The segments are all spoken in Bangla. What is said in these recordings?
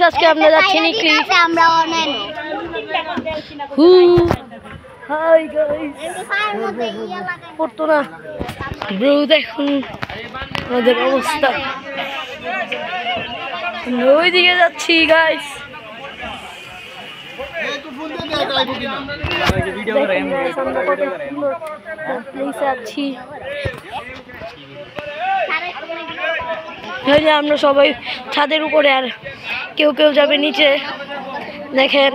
আজকে আমরা যাচ্ছি নিকলি আমরা অনেক হাই গাইস পড়তো না ব্রো দেখুন আমাদের অবস্থা ওইদিকে যাচ্ছি গাইস আমরা সবাই ছাদের উপরে আর কেউ কেউ যাবে নিচে দেখেন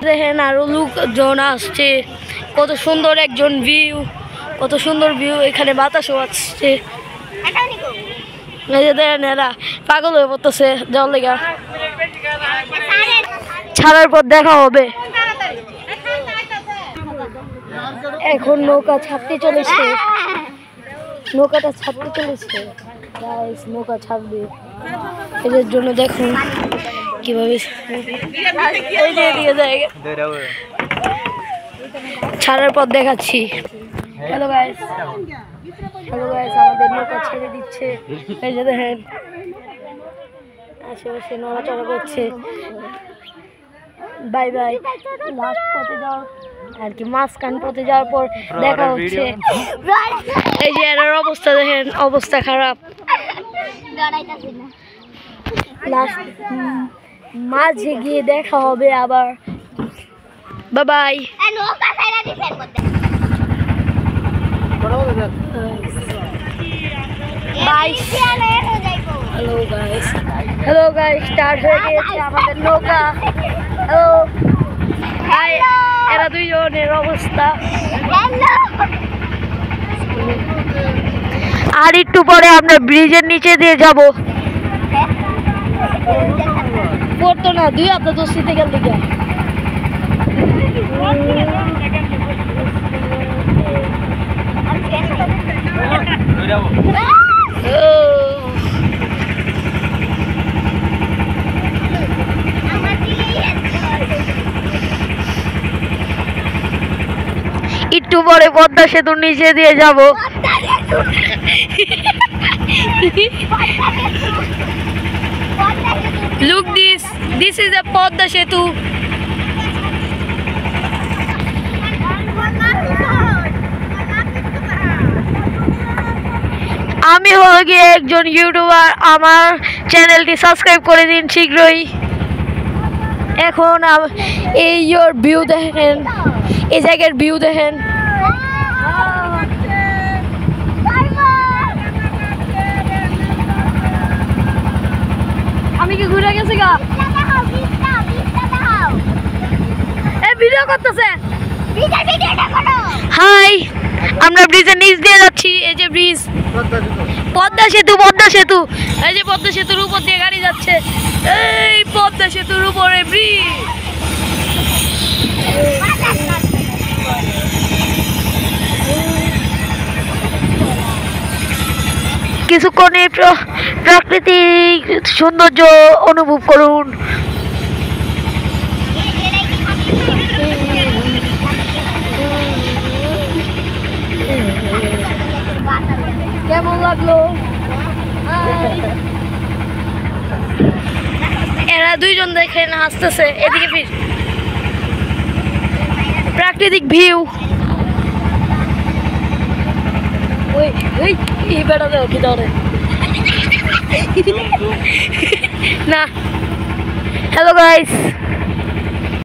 দেখেন আরো লোকজন আসছে কত সুন্দর একজন ভিউ কত সুন্দর ভিউ এখানে বাতাসও আসছে দেখেন এরা পাগল হয়ে পড়তেছে জল লেগা ছাড়ার পর দেখা হবে এখন নৌকা ছাড়তে চলেছে নৌকাটা ছাড়তে চলেছে নৌকা ছাড়বে এদের জন্য দেখুন কিভাবে ছাড়ার পর দেখাচ্ছি হ্যালো গাইস আমাদের নৌকা ছেড়ে দিচ্ছে এই যে দেখেন আশেপাশে নড়াচড়া করছে বাই বাই লাস্ট পথে যাও আর কি মাঝখান পথে যাওয়ার পর দেখা হচ্ছে এই যে এর অবস্থা দেখেন অবস্থা খারাপ লাস্ট মাঝে গিয়ে দেখা হবে আবার bye bye hello guys start হয়ে গেছে আমাদের নৌকা হ্যালো হাই এরা দুইজনের অবস্থা আর একটু পরে আমরা ব্রিজের নিচে দিয়ে যাব পড়তো না দুই আপনার দোষিতে গেল দিকে একটু পরে পদ্মা সেতুর নিচে দিয়ে যাব Look this is a Padma সেতু আমি হলো গিয়ে একজন ইউটিউবার আমার চ্যানেলটি সাবস্ক্রাইব করে দিন শীঘ্রই এখন এই ভিউ দেখেন এই জায়গার ভিউ দেখেন আমি কি ঘুরে গেছি গা এই ভিডিও করতেছে হাই আমরা ব্রিজের নিচ দিয়ে যাচ্ছি এই যে ব্রিজ পদ্মা সেতু এই যে পদ্মা সেতুর উপর দিয়ে গাড়ি যাচ্ছে এই পদ্মা সেতুর উপরে ব্রিজ কিছুক্ষণ প্রাকৃতিক সৌন্দর্য অনুভব করুন কেমন লাগলো এরা দুইজন দেখেন হাসতেছে এদিকে ফির প্রাকৃতিক ভিউ এই বেড়া দেও কি ধরে না হ্যালো গাইস